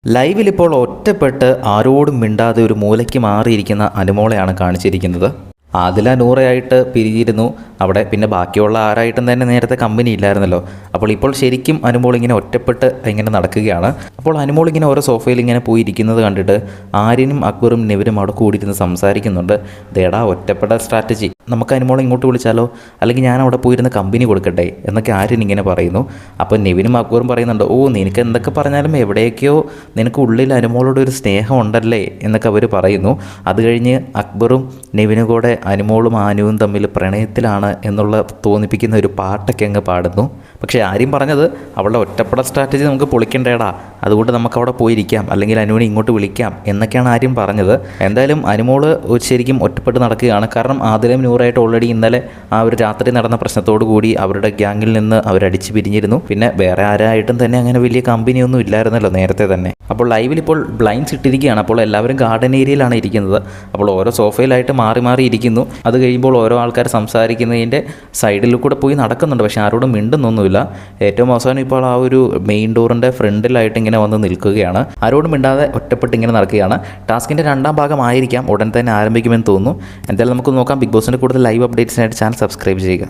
ലൈവിൽ ഇപ്പോൾ ഒറ്റപ്പെട്ട് ആരോടും മിണ്ടാതെ ഒരു മൂലയ്ക്ക് മാറിയിരിക്കുന്ന അനുമോളെയാണ് കാണിച്ചിരിക്കുന്നത്. ആദില നൂറയായിട്ട് പിരിഞ്ഞിരുന്നു അവിടെ. പിന്നെ ബാക്കിയുള്ള ആരായിട്ടും തന്നെ നേരത്തെ കമ്പനി ഇല്ലായിരുന്നല്ലോ. അപ്പോൾ ഇപ്പോൾ ശരിക്കും അനുമോൾ ഇങ്ങനെ ഒറ്റപ്പെട്ട് ഇങ്ങനെ നടക്കുകയാണ്. അപ്പോൾ അനുമോൾ ഇങ്ങനെ ഓരോ സോഫയിൽ ഇങ്ങനെ പോയി ഇരിക്കുന്നത് കണ്ടിട്ട് ആര്യനും അക്ബറും നെവിനും അവിടെ കൂടിയിരുന്ന് സംസാരിക്കുന്നുണ്ട്. ദേടാ ഒറ്റപ്പെട്ട സ്ട്രാറ്റജി, നമുക്ക് അനുമോളെ ഇങ്ങോട്ട് വിളിച്ചാലോ, അല്ലെങ്കിൽ ഞാൻ അവിടെ പോയിരുന്ന് കമ്പനി കൊടുക്കട്ടെ എന്നൊക്കെ ആര്യൻ ഇങ്ങനെ പറയുന്നു. അപ്പോൾ നെവിനും അക്ബറും പറയുന്നുണ്ട്, ഓ നിനക്ക് എന്തൊക്കെ പറഞ്ഞാലും എവിടെയൊക്കെയോ നിനക്ക് ഉള്ളിൽ അനുമോളോട് ഒരു സ്നേഹം ഉണ്ടല്ലേ എന്നൊക്കെ അവർ പറയുന്നു. അത് കഴിഞ്ഞ് അക്ബറും നെവിനും കൂടെ അനുമോളും ആനുവും തമ്മിൽ പ്രണയത്തിലാണ് എന്നുള്ള തോന്നിപ്പിക്കുന്ന ഒരു പാട്ടൊക്കെ അങ്ങ് പാടുന്നു. പക്ഷേ ആര്യം പറഞ്ഞത് അവളുടെ ഒറ്റപ്പെടൽ സ്ട്രാറ്റജി നമുക്ക് പൊളിക്കണ്ടേടാ, അതുകൊണ്ട് നമുക്ക് അവിടെ പോയിരിക്കാം, അല്ലെങ്കിൽ അനുവിനെ ഇങ്ങോട്ട് വിളിക്കാം എന്നൊക്കെയാണ് ആര്യം പറഞ്ഞത്. എന്തായാലും അനുമോള് ശരിക്കും ഒറ്റപ്പെട്ട് നടക്കുകയാണ്. കാരണം ആദിലയും നൂറായിട്ട് ഓൾറെഡി ഇന്നലെ ആ ഒരു രാത്രി നടന്ന പ്രശ്നത്തോടു കൂടി അവരുടെ ഗ്യാങ്ങിൽ നിന്ന് അവരടിച്ച് പിരിഞ്ഞിരുന്നു. പിന്നെ വേറെ ആരായിട്ടും തന്നെ അങ്ങനെ വലിയ കമ്പനിയൊന്നും ഇല്ലായിരുന്നല്ലോ നേരത്തെ തന്നെ. അപ്പോൾ ലൈവിൽ ഇപ്പോൾ ബ്ലൈൻഡ്സ് ഇട്ടിരിക്കുകയാണ്. അപ്പോൾ എല്ലാവരും ഗാർഡൻ ഏരിയയിലാണ് ഇരിക്കുന്നത്. അപ്പോൾ ഓരോ സോഫയിലായിട്ട് മാറി മാറി ഇരിക്കുന്നു. അത് കഴിയുമ്പോൾ ഓരോ ആൾക്കാർ സംസാരിക്കുന്നതിൻ്റെ സൈഡിൽ കൂടെ പോയി നടക്കുന്നുണ്ട്. പക്ഷേ ആരോടും മിണ്ടുന്നൊന്നുമില്ല. ഏറ്റവും അവസാനം ഇപ്പോൾ ആ ഒരു മെയിൻ ഡോറിൻ്റെ ഫ്രണ്ടിലായിട്ട് ഇങ്ങനെ വന്ന് നിൽക്കുകയാണ്. ആരോടും മിണ്ടാതെ ഒറ്റപ്പെട്ട് ഇങ്ങനെ നടക്കുകയാണ്. ടാസ്കിൻ്റെ 2ാം ഭാഗമായിരിക്കാം ഉടൻ തന്നെ ആരംഭിക്കുമെന്ന് തോന്നുന്നു. എന്തായാലും നമുക്ക് നോക്കാം. ബിഗ് ബോസിൻ്റെ കൂടുതൽ ലൈവ് അപ്ഡേറ്റ്സിനായിട്ട് ചാനൽ സബ്സ്ക്രൈബ് ചെയ്യുക.